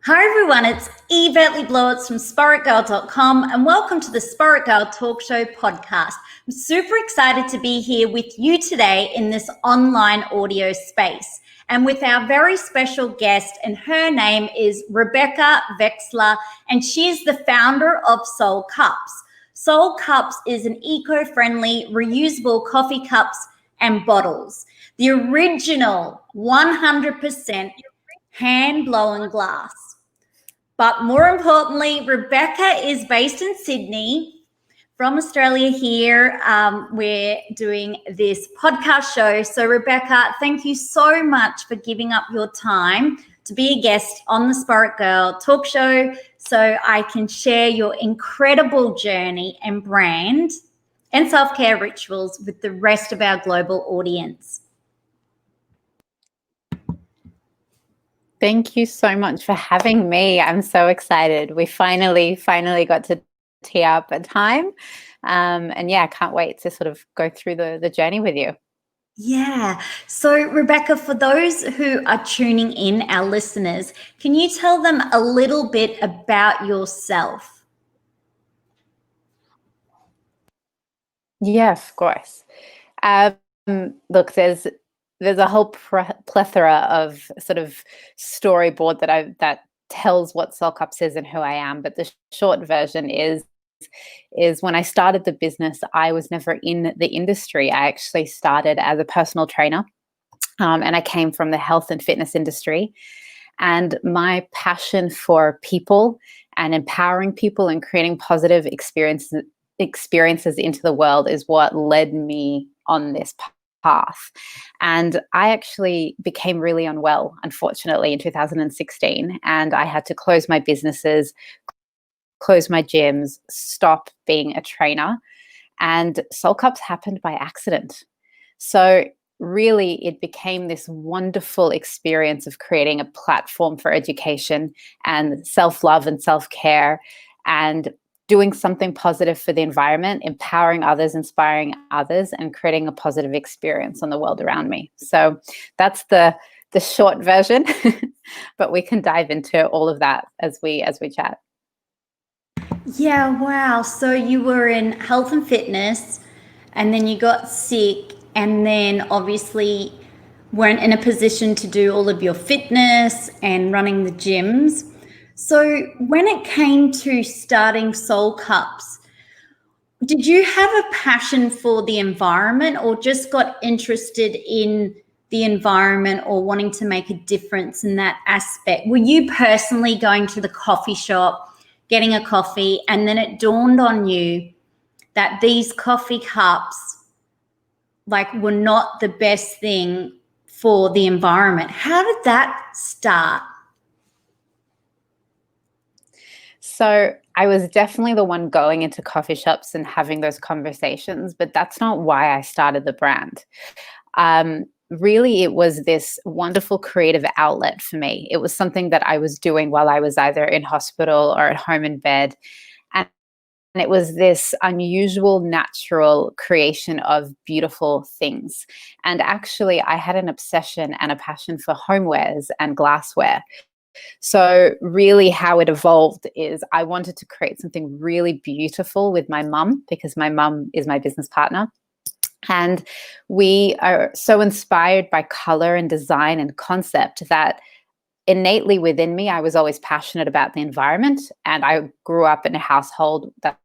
Hi everyone, it's Yvette Blowitz from Spaitgirl.com and welcome to the Spaitgirl Talk Show podcast. I'm super excited to be here with you today in this online audio space and with our very special guest, and her name is Rebecca Veksler, and she is the founder of SoL Cups. SoL Cups is an eco-friendly, reusable coffee cups and bottles. The original 100% hand-blown glass. But more importantly, Rebecca is based in Sydney, from Australia here. We're doing this podcast show. So Rebecca, thank you so much for giving up your time to be a guest on the Spaitgirl Talk Show so I can share your incredible journey and brand and self-care rituals with the rest of our global audience. Thank you so much for having me. I'm so excited. We finally got to tee up a time. And yeah, I can't wait to sort of go through the journey with you. Yeah. So Rebecca, for those who are tuning in, our listeners, can you tell them a little bit about yourself? Yeah, of course. Look, there's a whole plethora of sort of storyboard that tells what SoL Cups is and who I am. But the short version is when I started the business, I was never in the industry. I actually started as a personal trainer, and I came from the health and fitness industry. And my passion for people and empowering people and creating positive experiences into the world is what led me on this path. And I actually became really unwell, unfortunately, in 2016. And I had to close my businesses, close my gyms, stop being a trainer. And SoL Cups happened by accident. So really, it became this wonderful experience of creating a platform for education and self-love and self-care and doing something positive for the environment, empowering others, inspiring others, and creating a positive experience on the world around me. So that's the short version, but we can dive into all of that as we chat. Yeah, wow. So you were in health and fitness, and then you got sick, and then obviously weren't in a position to do all of your fitness and running the gyms. So when it came to starting SoL Cups, did you have a passion for the environment or just got interested in the environment or wanting to make a difference in that aspect? Were you personally going to the coffee shop, getting a coffee, and then it dawned on you that these coffee cups were not the best thing for the environment? How did that start? So I was definitely the one going into coffee shops and having those conversations, but that's not why I started the brand. Really, it was this wonderful creative outlet for me. It was something that I was doing while I was either in hospital or at home in bed. And it was this unusual, natural creation of beautiful things. And actually, I had an obsession and a passion for homewares and glassware. So really how it evolved is I wanted to create something really beautiful with my mum, because my mum is my business partner. And we are so inspired by color and design and concept that innately within me, I was always passionate about the environment. And I grew up in a household that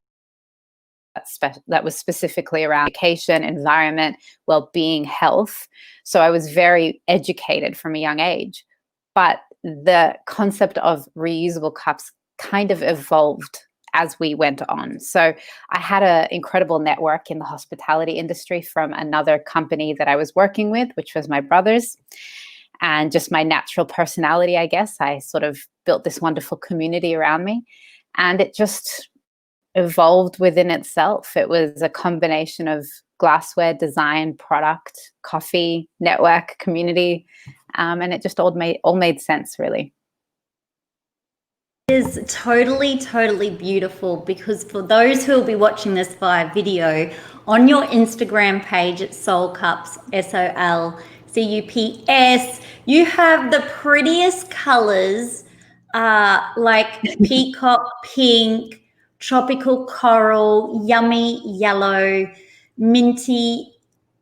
was specifically around education, environment, well-being, health. So I was very educated from a young age. But the concept of reusable cups kind of evolved as we went on. So I had an incredible network in the hospitality industry from another company that I was working with, which was my brother's. And just my natural personality, I guess, I sort of built this wonderful community around me. And it just evolved within itself. It was a combination of glassware, design, product, coffee, network, community, and it just all made sense, really. It is totally beautiful, because for those who will be watching this via video, on your Instagram page at SoL Cups, SoL Cups, you have the prettiest colors like peacock pink, tropical coral, yummy yellow, minty,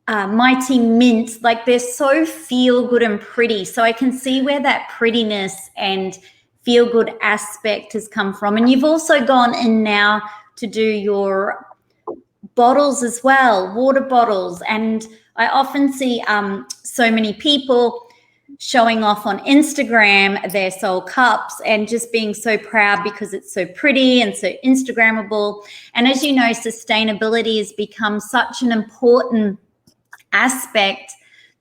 mighty mint. Like they're so feel good and pretty. So I can see where that prettiness and feel good aspect has come from. And you've also gone in now to do your bottles as well, water bottles. And I often see so many people showing off on Instagram their SoL cups and just being so proud because it's so pretty and so Instagrammable. And as you know, sustainability has become such an important aspect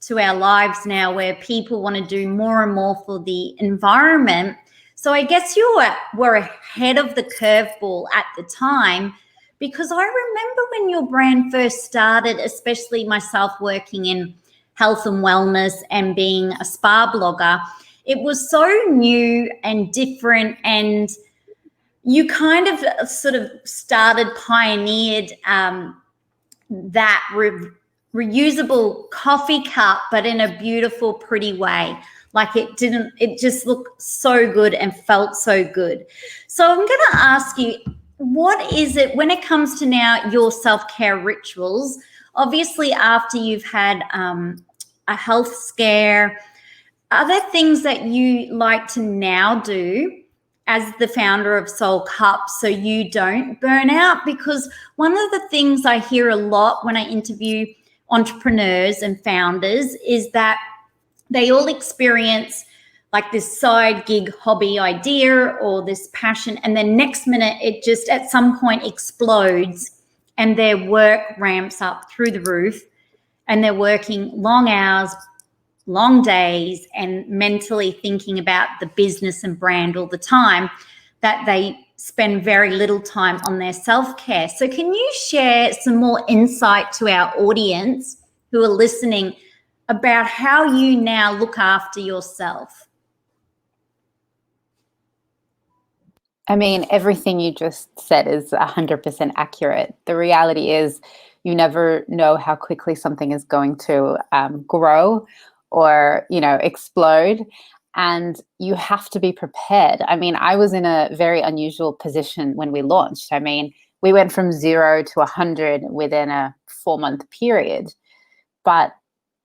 to our lives now, where people want to do more and more for the environment. So I guess you were ahead of the curveball at the time, because I remember when your brand first started, especially myself working in health and wellness and being a spa blogger, it was so new and different, and you kind of sort of pioneered that reusable coffee cup, but in a beautiful, pretty way. Like it just looked so good and felt so good. So I'm going to ask you, what is it when it comes to now your self-care rituals? Obviously, after you've had a health scare, are there things that you like to now do as the founder of SoL Cups so you don't burn out? Because one of the things I hear a lot when I interview entrepreneurs and founders is that they all experience like this side gig hobby idea or this passion, and then next minute it just at some point explodes and their work ramps up through the roof and they're working long hours, long days, and mentally thinking about the business and brand all the time, that they spend very little time on their self-care. So can you share some more insight to our audience who are listening about how you now look after yourself? I mean, everything you just said is 100% accurate. The reality is you never know how quickly something is going to grow or, explode. And you have to be prepared. I mean, I was in a very unusual position when we launched. I mean, we went from 0 to 100 within a 4-month period, but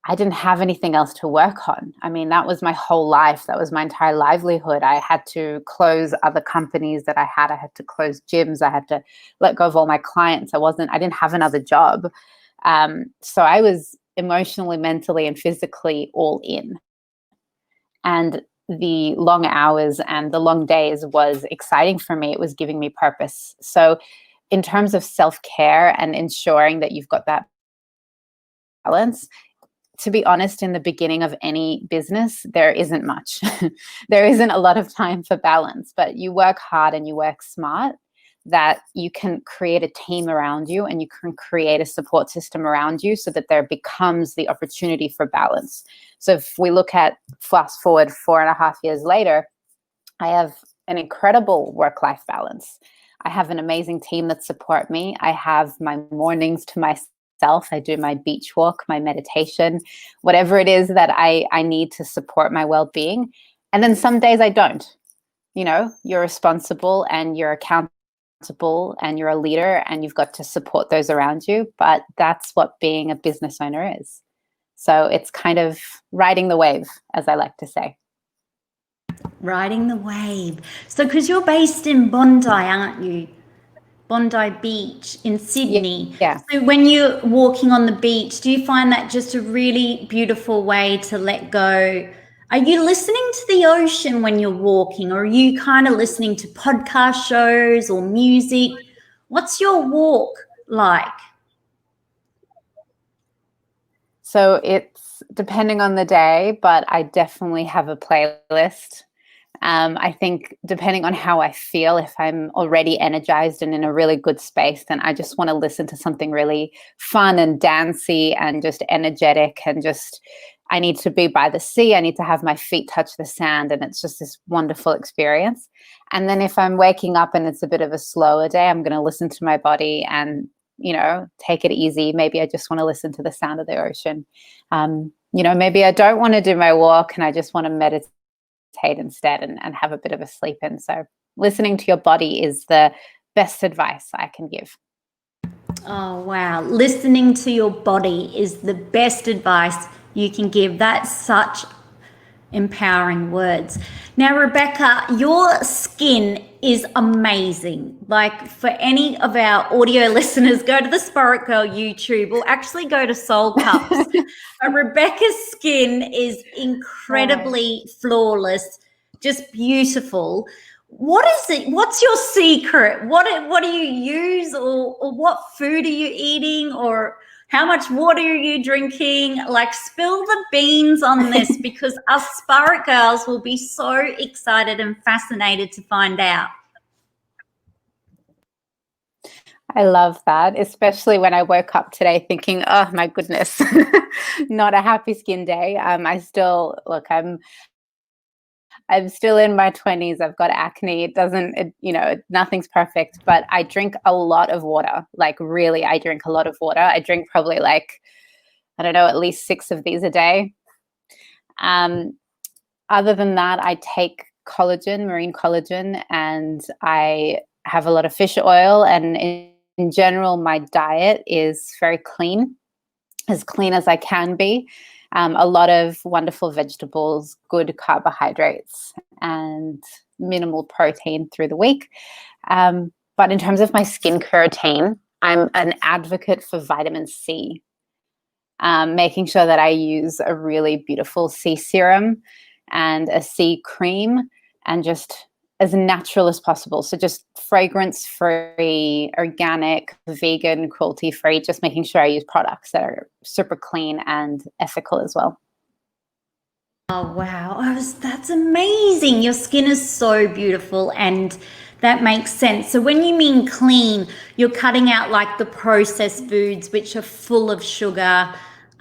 I didn't have anything else to work on. I mean, that was my whole life. That was my entire livelihood. I had to close other companies that I had. I had to close gyms. I had to let go of all my clients. I didn't have another job. So I was emotionally, mentally, and physically all in. And the long hours and the long days was exciting for me. It was giving me purpose. So in terms of self-care and ensuring that you've got that balance, to be honest, in the beginning of any business, there isn't much. There isn't a lot of time for balance, but you work hard and you work smart, that you can create a team around you and you can create a support system around you so that there becomes the opportunity for balance. So if we look at fast forward 4.5 years later, I have an incredible work-life balance. I have an amazing team that support me. I have my mornings to myself. I do my beach walk, my meditation, whatever it is that I need to support my well-being. And then some days I don't. You're responsible and you're accountable and you're a leader and you've got to support those around you. But that's what being a business owner is. So it's kind of riding the wave, as I like to say. Riding the wave. So because you're based in Bondi, aren't you? Bondi Beach in Sydney. Yeah. So when you're walking on the beach, do you find that just a really beautiful way to let go? Are you listening to the ocean when you're walking, or are you kind of listening to podcast shows or music? What's your walk like? So it's depending on the day, but I definitely have a playlist. I think depending on how I feel, if I'm already energized and in a really good space, then I just want to listen to something really fun and dancey and just energetic, and just, I need to be by the sea. I need to have my feet touch the sand, and it's just this wonderful experience. And then if I'm waking up and it's a bit of a slower day, I'm going to listen to my body and, take it easy. Maybe I just want to listen to the sound of the ocean. Maybe I don't want to do my walk and I just want to meditate instead and have a bit of a sleep in. So listening to your body is the best advice I can give. Oh, wow. Listening to your body is the best advice you can give. That's such empowering words. Now, Rebecca, your skin is amazing. Like, for any of our audio listeners, go to the Spaitgirl YouTube or actually go to SoL Cups. Rebecca's skin is incredibly flawless, just beautiful. What is it? What's your secret? What do you use, or what food are you eating, or how much water are you drinking? Like, spill the beans on this, because us Spirit Girls will be so excited and fascinated to find out. I love that, especially when I woke up today thinking, oh my goodness, not a happy skin day. I'm still in my 20s. I've got acne. Nothing's perfect, but I drink a lot of water. Like, really, I drink a lot of water. I drink probably at least 6 of these a day. Other than that, I take collagen, marine collagen, and I have a lot of fish oil. And in general, my diet is very clean, as clean as I can be. A lot of wonderful vegetables, good carbohydrates, and minimal protein through the week. But in terms of my skincare routine, I'm an advocate for vitamin C, making sure that I use a really beautiful C serum and a C cream, and just as natural as possible. So just fragrance-free, organic, vegan, cruelty-free, just making sure I use products that are super clean and ethical as well. Oh, wow. That's amazing. Your skin is so beautiful, and that makes sense. So when you mean clean, you're cutting out like the processed foods, which are full of sugar,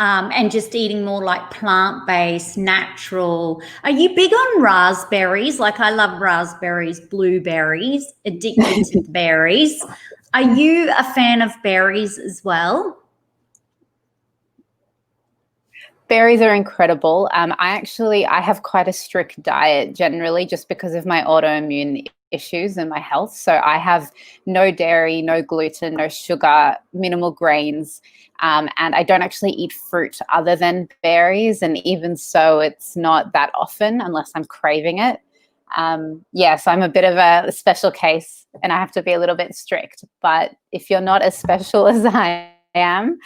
and just eating more like plant-based, natural. Are you big on raspberries? Like, I love raspberries, blueberries, addicted to berries. Are you a fan of berries as well? Berries are incredible. I have quite a strict diet generally, just because of my autoimmune issues and my health. So I have no dairy, no gluten, no sugar, minimal grains. And I don't actually eat fruit other than berries. And even so, it's not that often unless I'm craving it. So I'm a bit of a special case, and I have to be a little bit strict. But if you're not as special as I am,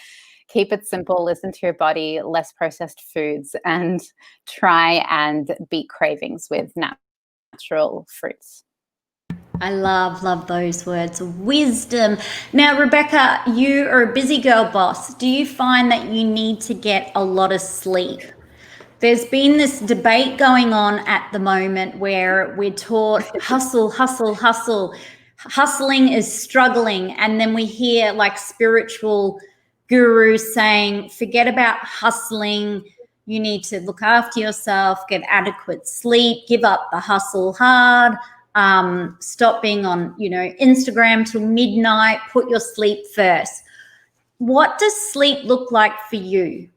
keep it simple, listen to your body, less processed foods, and try and beat cravings with natural fruits. I love those words of wisdom. Now, Rebecca, you are a busy girl boss. Do you find that you need to get a lot of sleep? There's been this debate going on at the moment where we're taught hustle, hustle, hustle. Hustling is struggling. And then we hear like spiritual gurus saying, forget about hustling. You need to look after yourself, get adequate sleep, give up the hustle hard. Stop being on, Instagram till midnight, put your sleep first. What does sleep look like for you?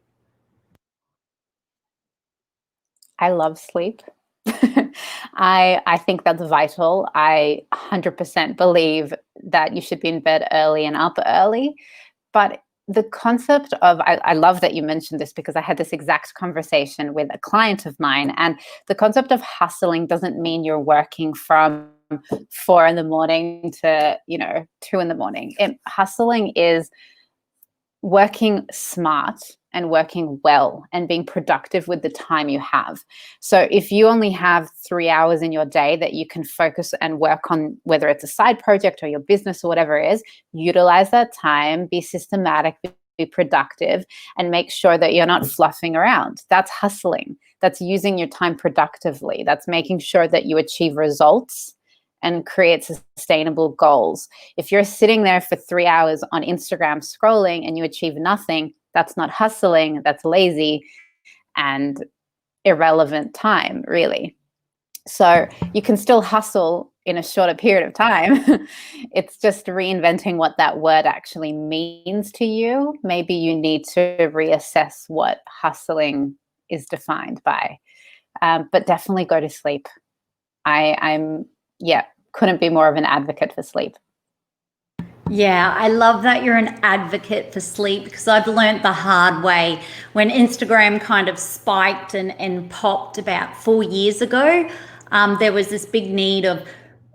I love sleep. I think that's vital. I 100% believe that you should be in bed early and up early. But the concept of, I love that you mentioned this, because I had this exact conversation with a client of mine, and the concept of hustling doesn't mean you're working from 4 a.m. to 2 a.m. Hustling is working smart and working well and being productive with the time you have. So if you only have 3 hours in your day that you can focus and work on, whether it's a side project or your business or whatever it is, utilize that time, be systematic, be productive, and make sure that you're not fluffing around. That's hustling. That's using your time productively. That's making sure that you achieve results and create sustainable goals. If you're sitting there for 3 hours on Instagram scrolling and you achieve nothing, that's not hustling, that's lazy and irrelevant time, really. So you can still hustle in a shorter period of time. It's just reinventing what that word actually means to you. Maybe you need to reassess what hustling is defined by. but definitely go to sleep. I'm couldn't be more of an advocate for sleep. Yeah, I love that you're an advocate for sleep, because I've learned the hard way when Instagram kind of spiked and popped about 4 years ago. There was this big need of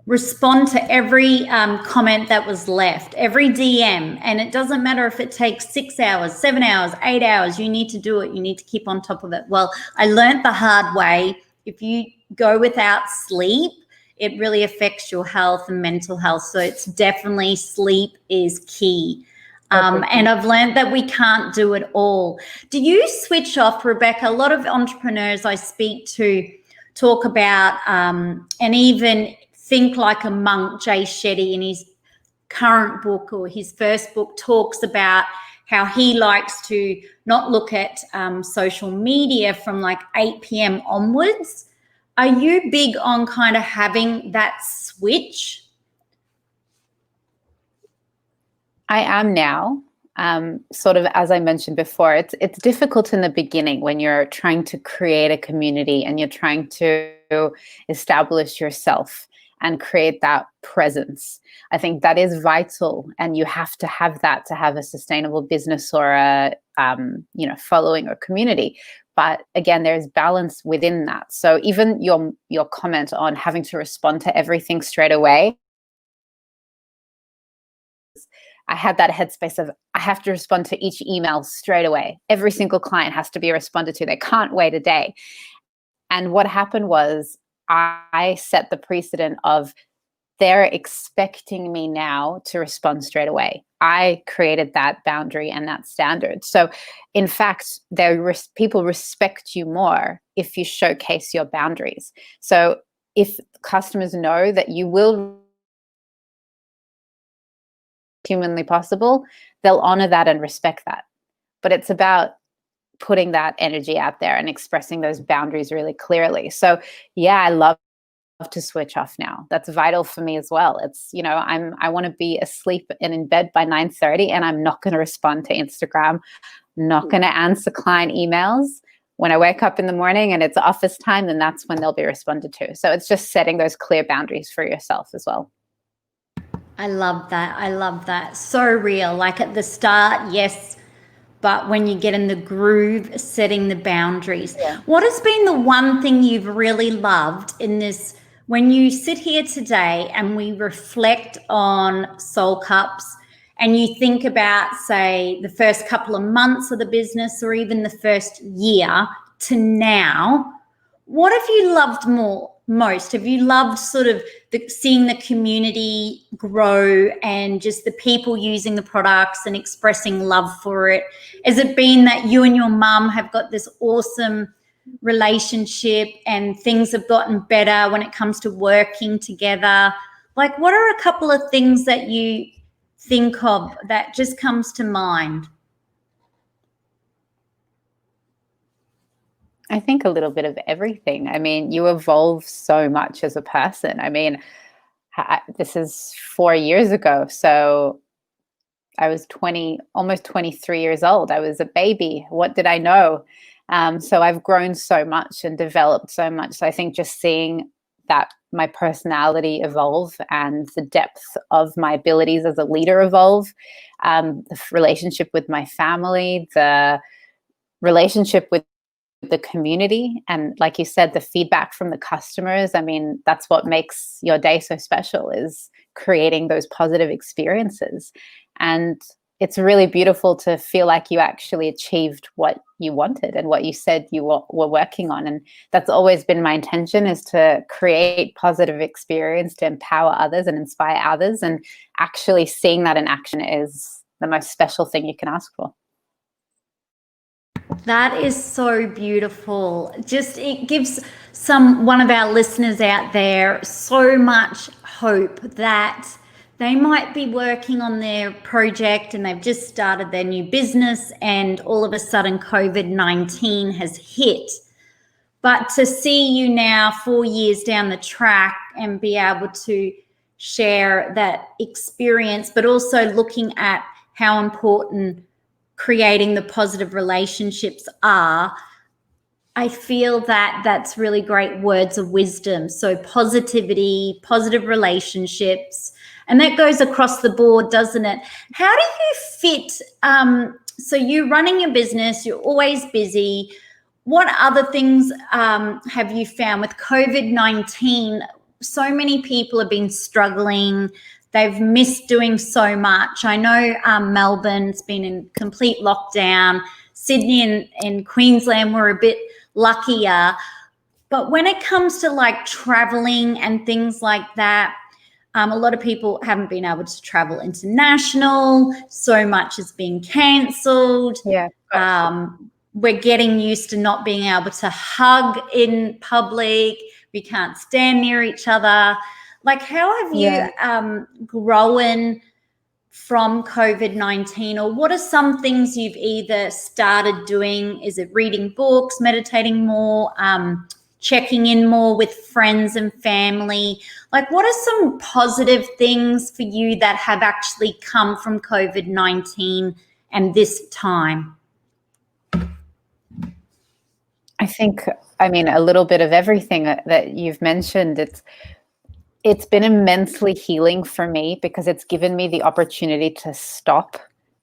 respond to every comment that was left, every DM. And it doesn't matter if it takes 6 hours, 7 hours, 8 hours, you need to do it. You need to keep on top of it. Well, I learned the hard way. If you go without sleep, it really affects your health and mental health. So it's definitely sleep is key. And I've learned that we can't do it all. Do you switch off, Rebecca? A lot of entrepreneurs I speak to talk about and even think like a monk. Jay Shetty, in his current book or his first book, talks about how he likes to not look at social media from like 8 p.m. onwards. Are you big on kind of having that switch? I am now. Sort of, as I mentioned before, it's difficult in the beginning when you're trying to create a community and you're trying to establish yourself and create that presence. I think that is vital, and you have to have that to have a sustainable business or a following or community. But again, there's balance within that. So even your comment on having to respond to everything straight away, I had that headspace of I have to respond to each email straight away. Every single client has to be responded to. They can't wait a day. And what happened was I set the precedent of they're expecting me now to respond straight away. I created that boundary and that standard. So in fact, people respect you more if you showcase your boundaries. So if customers know that you will humanly possible, they'll honor that and respect that. But it's about putting that energy out there and expressing those boundaries really clearly. So yeah, I love to switch off now. That's vital for me as well. It's, I want to be asleep and in bed by 9:30, and I'm not going to respond to Instagram, not going to answer client emails. When I wake up in the morning and it's office time, then that's when they'll be responded to. So it's just setting those clear boundaries for yourself as well. I love that. I love that. So real. Like at the start, yes, but when you get in the groove, setting the boundaries. Yeah. What has been the one thing you've really loved in this, when you sit here today and we reflect on SoL Cups and you think about, say, the first couple of months of the business or even the first year to now, what have you loved most? Have you loved sort of seeing the community grow and just the people using the products and expressing love for it? Has it been that you and your mum have got this awesome relationship and things have gotten better when it comes to working together? Like, what are a couple of things that you think of that just comes to mind? I think a little bit of everything. I mean, you evolve so much as a person. I mean, this is 4 years ago. So I was almost 23 years old. I was a baby. What did I know? So I've grown so much and developed so much. So I think just seeing that my personality evolve and the depth of my abilities as a leader evolve, the relationship with my family, the relationship with the community, and like you said, the feedback from the customers. I mean, that's what makes your day so special, is creating those positive experiences. And it's really beautiful to feel like you actually achieved what you wanted and what you said you were working on. And that's always been my intention, is to create positive experience, to empower others and inspire others. And actually seeing that in action is the most special thing you can ask for. That is so beautiful. Just, it gives one of our listeners out there so much hope that they might be working on their project and they've just started their new business and all of a sudden COVID-19 has hit. But to see you now 4 years down the track and be able to share that experience, but also looking at how important creating the positive relationships are, I feel that that's really great words of wisdom. So positivity, positive relationships, and that goes across the board, doesn't it? How do you fit? So you're running your business, you're always busy. What other things have you found with COVID-19? So many people have been struggling. They've missed doing so much. I know Melbourne's been in complete lockdown. Sydney and Queensland were a bit luckier. But when it comes to like traveling and things like that, a lot of people haven't been able to travel international. So much has been cancelled. Yeah. We're getting used to not being able to hug in public. We can't stand near each other. Like, how have you grown from COVID-19, or what are some things you've either started doing? Is it reading books, meditating more, checking in more with friends and family? Like, what are some positive things for you that have actually come from COVID-19 and this time? I think, I mean, a little bit of everything that you've mentioned. It's been immensely healing for me because it's given me the opportunity to stop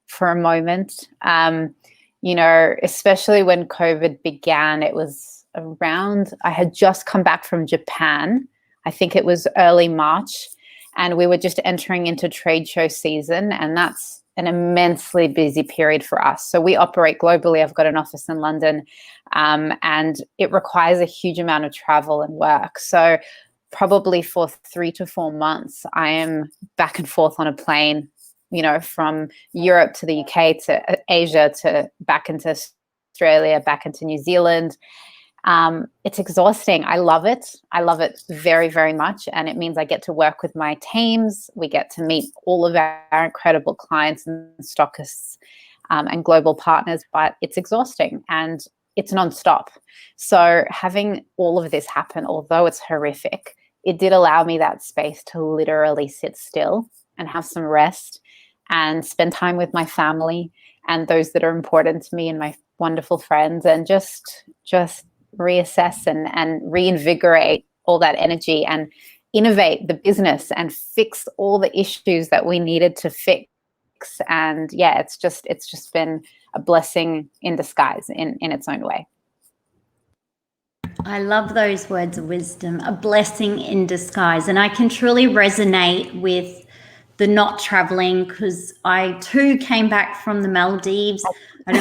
for a moment. You know, especially when COVID began, it was around, I had just come back from Japan. I think it was early March, and we were just entering into trade show season, and that's an immensely busy period for us. So we operate globally. I've got an office in London, and it requires a huge amount of travel and work. So probably for 3 to 4 months, I am back and forth on a plane, you know, from Europe to the UK to Asia to back into Australia, back into New Zealand. It's exhausting. I love it. I love it very, very much. And it means I get to work with my teams. We get to meet all of our incredible clients and stockists and global partners, but it's exhausting and it's nonstop. So having all of this happen, although it's horrific, it did allow me that space to literally sit still and have some rest and spend time with my family and those that are important to me and my wonderful friends, and just reassess and reinvigorate all that energy and innovate the business and fix all the issues that we needed to fix. And yeah, it's just been a blessing in disguise in its own way. I love those words of wisdom, a blessing in disguise. And I can truly resonate with the not traveling, because I too came back from the Maldives. I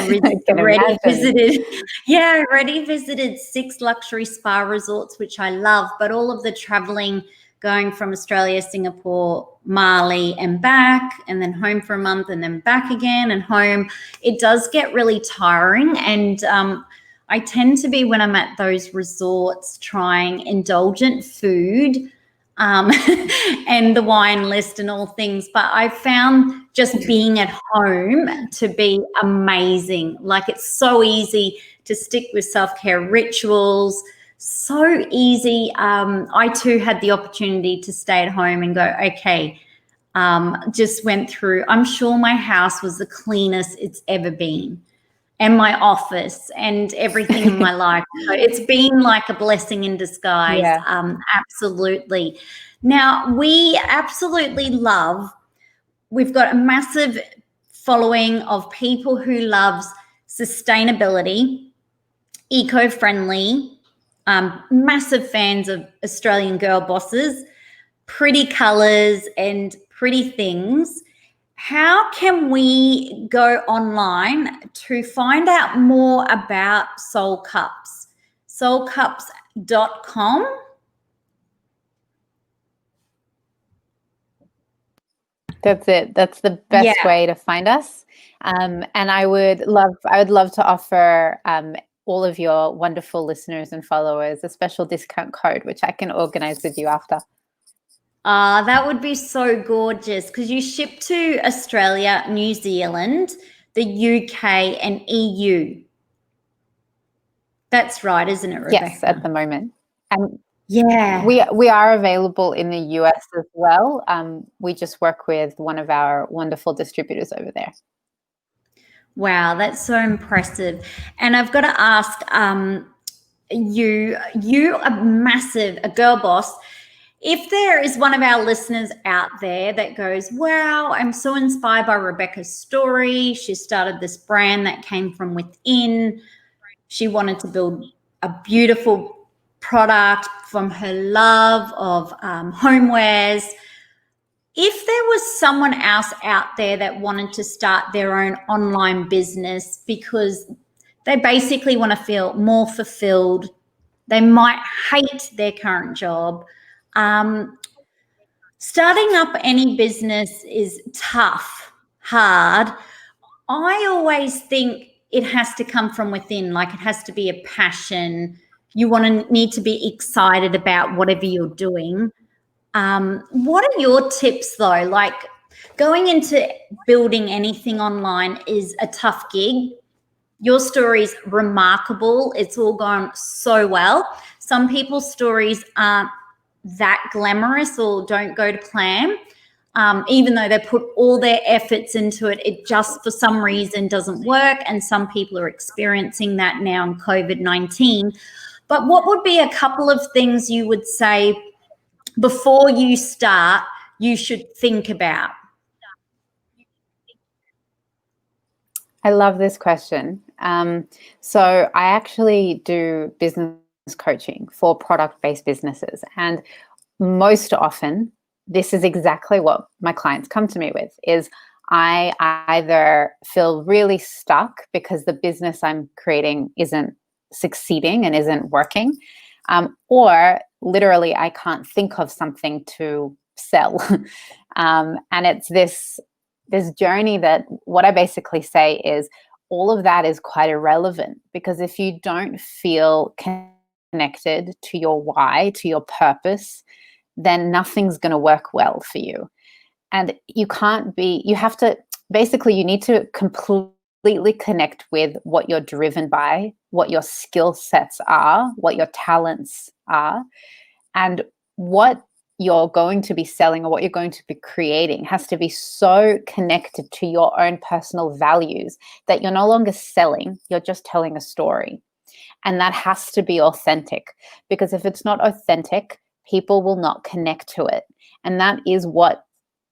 already visited 6 luxury spa resorts, which I love, but all of the traveling, going from Australia, Singapore, Mali and back, and then home for a month and then back again and home, it does get really tiring. And I tend to be, when I'm at those resorts, trying indulgent food and the wine list and all things. But I found just being at home to be amazing. Like, it's so easy to stick with self-care rituals. So easy. I too had the opportunity to stay at home and go, okay, just went through, I'm sure my house was the cleanest it's ever been, and my office and everything in my life. So it's been like a blessing in disguise. Yeah. Absolutely. Now, we absolutely love, we've got a massive following of people who loves sustainability, eco-friendly, massive fans of Australian girl bosses, pretty colors and pretty things. How can we go online to find out more about SoL Cups? SoLcups.com. That's it. That's the best way to find us. And I would love to offer all of your wonderful listeners and followers a special discount code, which I can organize with you after. That would be so gorgeous, because you ship to Australia, New Zealand, the UK and EU. That's right, isn't it, Rebecca? Yes, at the moment. And yeah, we are available in the US as well. We just work with one of our wonderful distributors over there. Wow, that's so impressive. And I've got to ask, you are massive, a girl boss. If there is one of our listeners out there that goes, wow, I'm so inspired by Rebecca's story. She started this brand that came from within. She wanted to build a beautiful product from her love of homewares. If there was someone else out there that wanted to start their own online business because they basically want to feel more fulfilled, they might hate their current job. Starting up any business is tough, hard. I always think it has to come from within, like it has to be a passion. You need to be excited about whatever you're doing. What are your tips though? Like going into building anything online is a tough gig. Your story's remarkable. It's all gone so well. Some people's stories aren't that glamorous or don't go to plan. Even though they put all their efforts into it, it just for some reason doesn't work. And some people are experiencing that now in COVID-19. But what would be a couple of things you would say before you start, you should think about? I love this question. So I actually do business coaching for product-based businesses. And most often, this is exactly what my clients come to me with, is I either feel really stuck because the business I'm creating isn't succeeding and isn't working, or literally I can't think of something to sell. And it's this journey that what I basically say is all of that is quite irrelevant, because if you don't feel connected to your why, to your purpose, then nothing's going to work well for you. And you have to, basically you need to completely connect with what you're driven by, what your skill sets are, what your talents are, and what you're going to be selling or what you're going to be creating has to be so connected to your own personal values that you're no longer selling, you're just telling a story. And that has to be authentic, because if it's not authentic, people will not connect to it. And that is what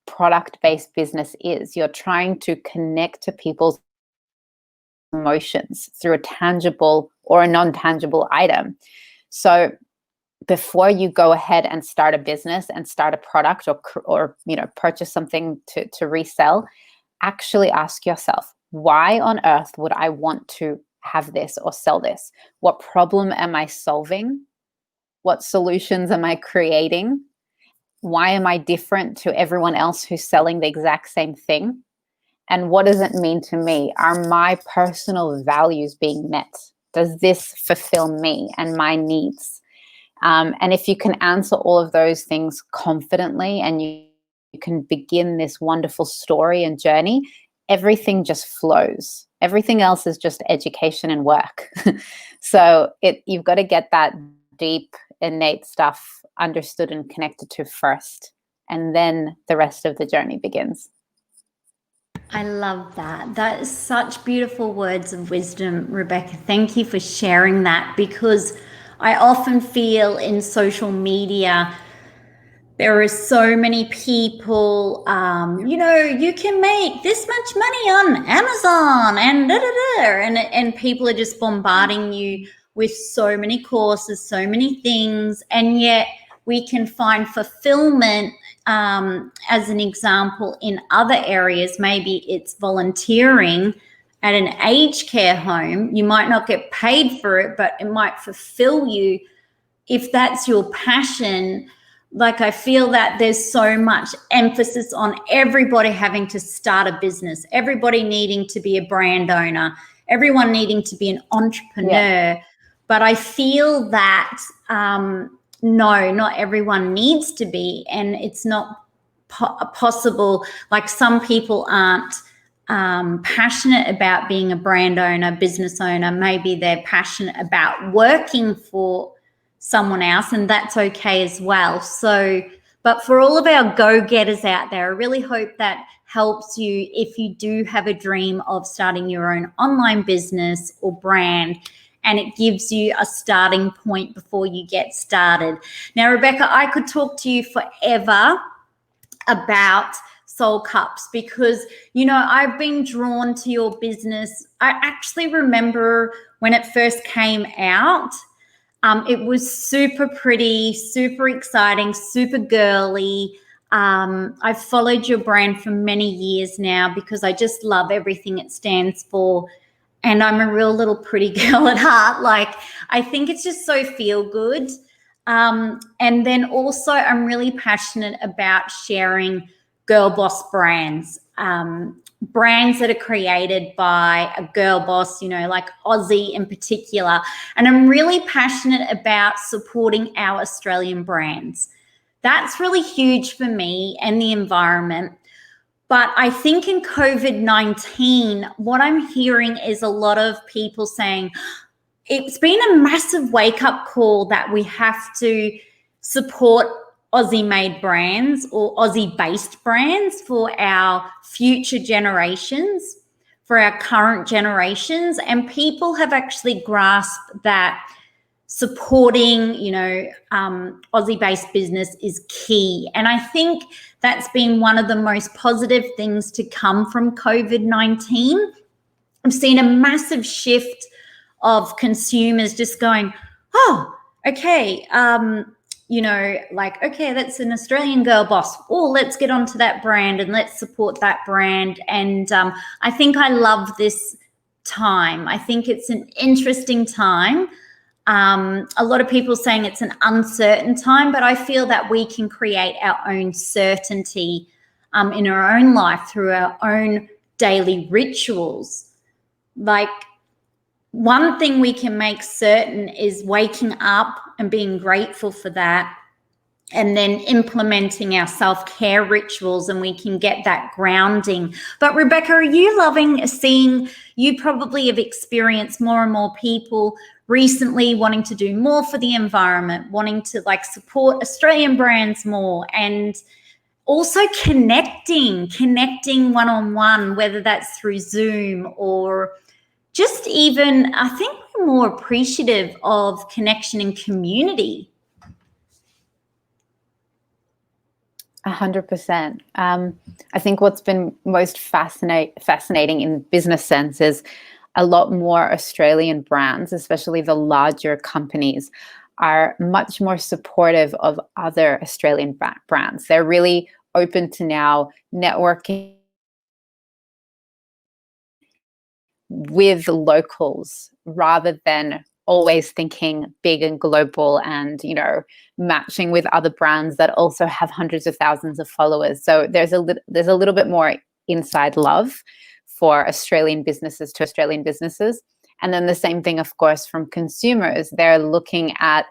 product-based business is. You're trying to connect to people's emotions through a tangible or a non-tangible item. So before you go ahead and start a business and start a product or purchase something to resell, actually ask yourself, why on earth would I want to have this or sell this? What problem am I solving? What solutions am I creating? Why am I different to everyone else who's selling the exact same thing? And what does it mean to me? Are my personal values being met? Does this fulfill me and my needs? And if you can answer all of those things confidently and you can begin this wonderful story and journey, everything just flows. Everything else is just education and work. So you've got to get that deep, innate stuff understood and connected to first, and then the rest of the journey begins. I love that. That is such beautiful words of wisdom, Rebecca. Thank you for sharing that, because I often feel in social media, there are so many people, you can make this much money on Amazon and and people are just bombarding you with so many courses, so many things, and yet we can find fulfillment, as an example, in other areas. Maybe it's volunteering at an aged care home. You might not get paid for it, but it might fulfill you if that's your passion. Like, I feel that there's so much emphasis on everybody having to start a business, everybody needing to be a brand owner, everyone needing to be an entrepreneur. Yeah. But I feel that, no, not everyone needs to be, and it's not possible. Like, some people aren't passionate about being a brand owner, business owner. Maybe they're passionate about working for someone else, and that's okay as well. So, but for all of our go-getters out there, I really hope that helps you if you do have a dream of starting your own online business or brand, and it gives you a starting point before you get started. Now, Rebecca, I could talk to you forever about SoL Cups because, you know, I've been drawn to your business. I actually remember when it first came out, it was super pretty, super exciting, super girly. I've followed your brand for many years now because I just love everything it stands for. And I'm a real little pretty girl at heart. Like, I think it's just so feel good. And then also I'm really passionate about sharing girl boss brands, brands that are created by a girl boss, you know, like Aussie in particular. And I'm really passionate about supporting our Australian brands. That's really huge for me and the environment. But I think in COVID-19, what I'm hearing is a lot of people saying, it's been a massive wake-up call that we have to support Aussie-made brands or Aussie-based brands for our future generations, for our current generations. And people have actually grasped that supporting, you know, Aussie-based business is key. And I think that's been one of the most positive things to come from COVID-19. I've seen a massive shift of consumers just going, oh, okay, you know, like, okay, that's an Australian girl boss. Oh, let's get onto that brand and let's support that brand. And I think I love this time. I think it's an interesting time. A lot of people saying it's an uncertain time, but I feel that we can create our own certainty in our own life through our own daily rituals. Like, one thing we can make certain is waking up and being grateful for that, and then implementing our self-care rituals, and we can get that grounding. But Rebecca, are you loving seeing, you probably have experienced more and more people recently wanting to do more for the environment, wanting to like support Australian brands more, and also connecting one-on-one, whether that's through Zoom or just even, I think we're more appreciative of connection and community. 100%. I think what's been most fascinating in business sense is a lot more Australian brands, especially the larger companies, are much more supportive of other Australian brands. They're really open to now networking with locals rather than always thinking big and global and, you know, matching with other brands that also have hundreds of thousands of followers. So there's a little bit more inside love for Australian businesses to Australian businesses. And then the same thing, of course, from consumers. They're looking at,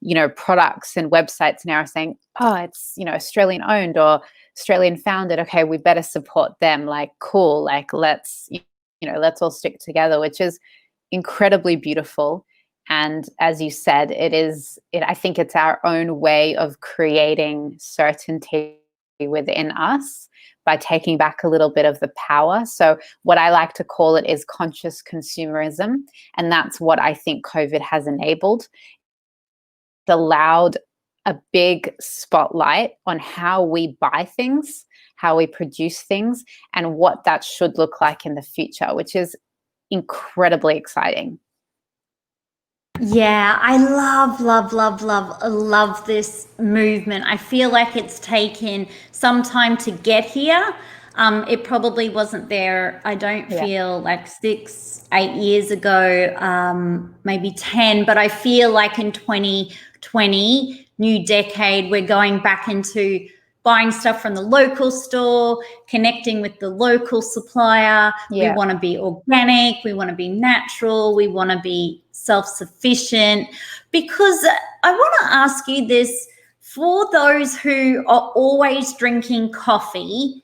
you know, products and websites now saying, oh, it's, you know, Australian owned or Australian founded. Okay, we better support them. Like, cool. Like, let's all stick together, which is incredibly beautiful. And as you said, I think it's our own way of creating certainty within us by taking back a little bit of the power. So what I like to call it is conscious consumerism. And that's what I think COVID has enabled. It allowed a big spotlight on how we buy things, how we produce things, and what that should look like in the future, which is incredibly exciting. Yeah, I love this movement. I feel like it's taken some time to get here. It probably wasn't there, I don't feel like 6-8 years ago, maybe 10, but I feel like in 2020, new decade, we're going back into buying stuff from the local store, connecting with the local supplier. We want to be organic. We want to be natural. We want to be self-sufficient. Because I want to ask you this, for those who are always drinking coffee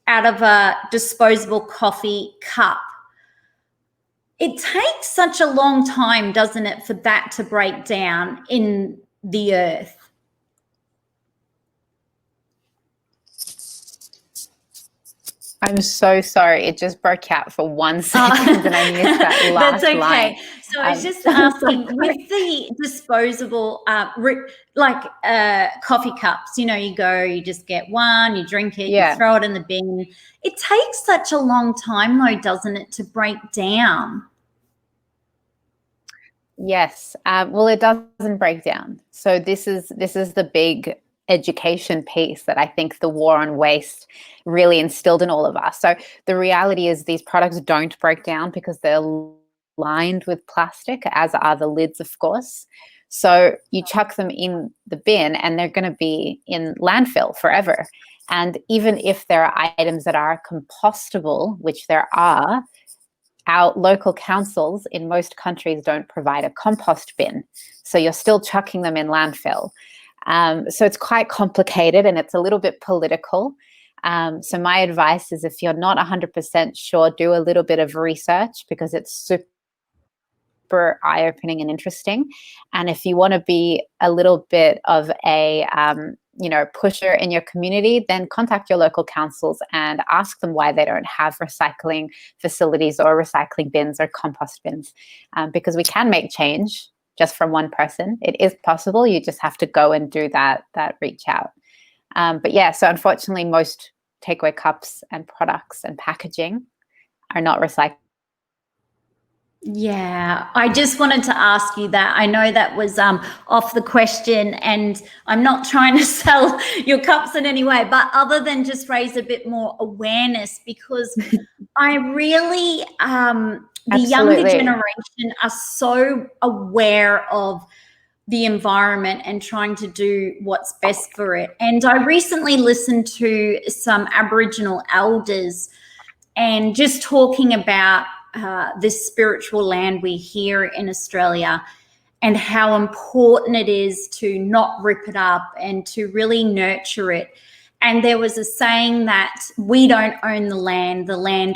out of a disposable coffee cup, it takes such a long time, doesn't it, for that to break down in the earth? I'm so sorry. It just broke out for 1 second and I missed that last line. That's okay. So I was just asking, with the disposable, coffee cups, you go, you just get one, you drink it, you throw it in the bin. It takes such a long time, though, doesn't it, to break down? Yes. Well, it doesn't break down. So this is the big education piece that I think the war on waste really instilled in all of us. So the reality is these products don't break down because they're lined with plastic, as are the lids, of course. So you chuck them in the bin and they're going to be in landfill forever. And even if there are items that are compostable, which there are, our local councils in most countries don't provide a compost bin. So you're still chucking them in landfill. So it's quite complicated and it's a little bit political. So my advice is, if you're not 100% sure, do a little bit of research, because it's super eye-opening and interesting. And if you want to be a little bit of a pusher in your community, then contact your local councils and ask them why they don't have recycling facilities or recycling bins or compost bins, because we can make change just from one person. It is possible. You just have to go and do that reach out. But yeah, so unfortunately, most takeaway cups and products and packaging are not recycled. Yeah, I just wanted to ask you that. I know that was off the question, and I'm not trying to sell your cups in any way, but other than just raise a bit more awareness, because I really, the younger generation are so aware of the environment and trying to do what's best for it. And I recently listened to some Aboriginal elders and just talking about this spiritual land we hear in Australia, and how important it is to not rip it up and to really nurture it. And there was a saying that we don't own the land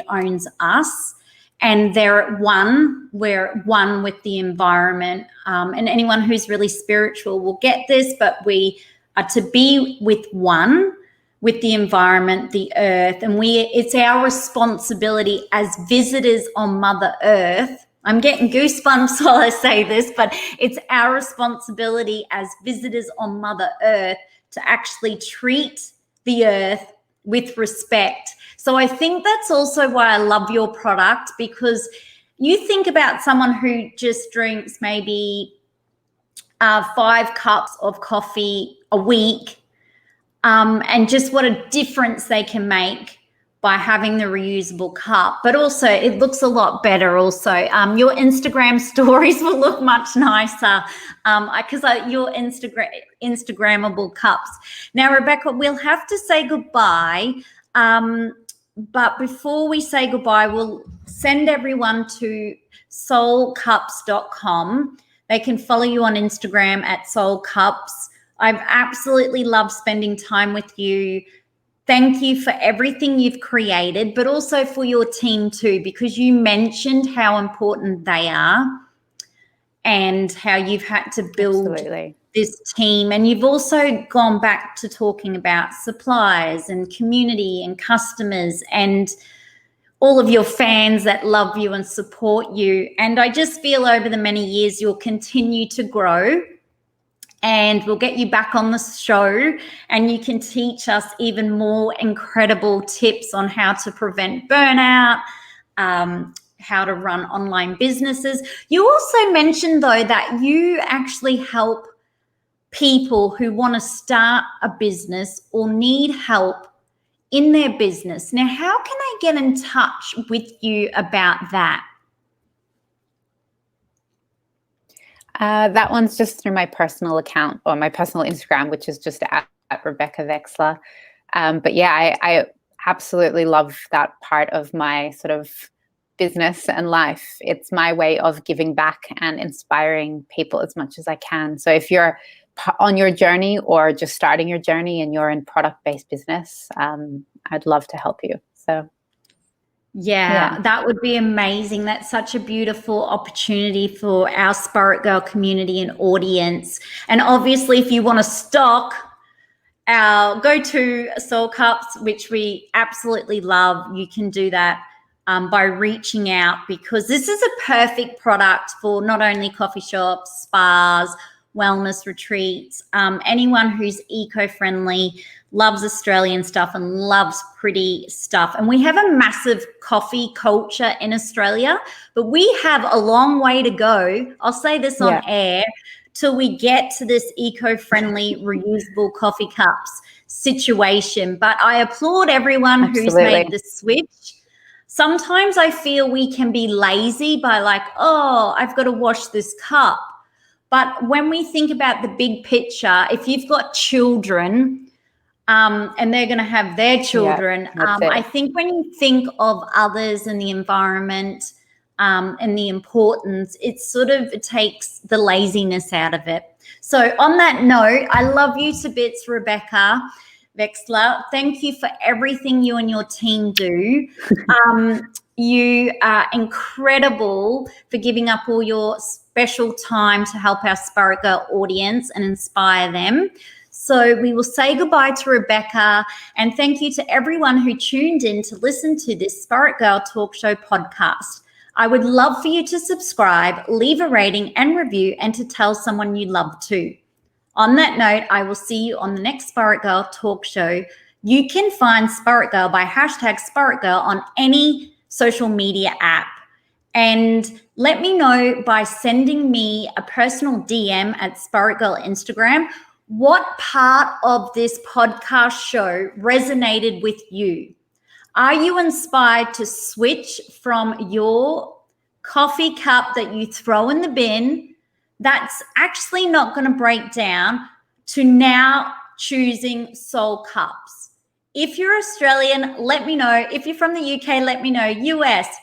owns us. And they're at one, we're at one with the environment. And anyone who's really spiritual will get this, but we are to be with one, with the environment, the earth, and it's our responsibility as visitors on Mother Earth. I'm getting goosebumps while I say this, but it's our responsibility as visitors on Mother Earth to actually treat the earth with respect. So I think that's also why I love your product, because you think about someone who just drinks maybe 5 cups of coffee a week, and just what a difference they can make by having the reusable cup. But also it looks a lot better also. Your Instagram stories will look much nicer because your Instagrammable cups. Now, Rebecca, we'll have to say goodbye. But before we say goodbye, we'll send everyone to solcups.com. They can follow you on Instagram at solcups. I've absolutely loved spending time with you. Thank you for everything you've created, but also for your team too, because you mentioned how important they are and how you've had to build this team. And you've also gone back to talking about suppliers and community and customers and all of your fans that love you and support you. And I just feel over the many years you'll continue to grow. And we'll get you back on the show and you can teach us even more incredible tips on how to prevent burnout, how to run online businesses. You also mentioned, though, that you actually help people who want to start a business or need help in their business. Now, how can they get in touch with you about that? That one's just through my personal account or my personal Instagram, which is just at Rebecca Veksler. But yeah, I absolutely love that part of my sort of business and life. It's my way of giving back and inspiring people as much as I can. So if you're on your journey or just starting your journey and you're in product-based business, I'd love to help you. So yeah, that would be amazing. That's such a beautiful opportunity for our Spaitgirl community and audience. And obviously, if you want to stock our go-to SoL cups, which we absolutely love, you can do that by reaching out, because this is a perfect product for not only coffee shops, spas, wellness retreats, anyone who's eco-friendly, loves Australian stuff and loves pretty stuff. And we have a massive coffee culture in Australia, but we have a long way to go. I'll say this on air, till we get to this eco-friendly reusable coffee cups situation. But I applaud everyone who's made the switch. Sometimes I feel we can be lazy by like, oh, I've got to wash this cup. But when we think about the big picture, if you've got children, and they're going to have their children, I think when you think of others and the environment and the importance, it takes the laziness out of it. So on that note, I love you to bits, Rebecca Veksler. Thank you for everything you and your team do. You are incredible for giving up all your special time to help our Spirit Girl audience and inspire them. So we will say goodbye to Rebecca, and thank you to everyone who tuned in to listen to this Spirit Girl Talk Show podcast. I would love for you to subscribe, leave a rating and review, and to tell someone you love too. On that note, I will see you on the next Spirit Girl Talk Show. You can find Spirit Girl by hashtag Spirit Girl on any social media app. And let me know by sending me a personal DM at Spirit Girl Instagram what part of this podcast show resonated with you. Are you inspired to switch from your coffee cup that you throw in the bin that's actually not going to break down to now choosing SoL cups? If you're Australian, let me know. If you're from the UK, let me know. US,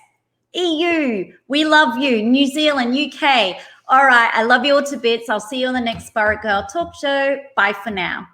EU, we love you. New Zealand, UK. All right, I love you all to bits. I'll see you on the next Spirit Girl Talk Show. Bye for now.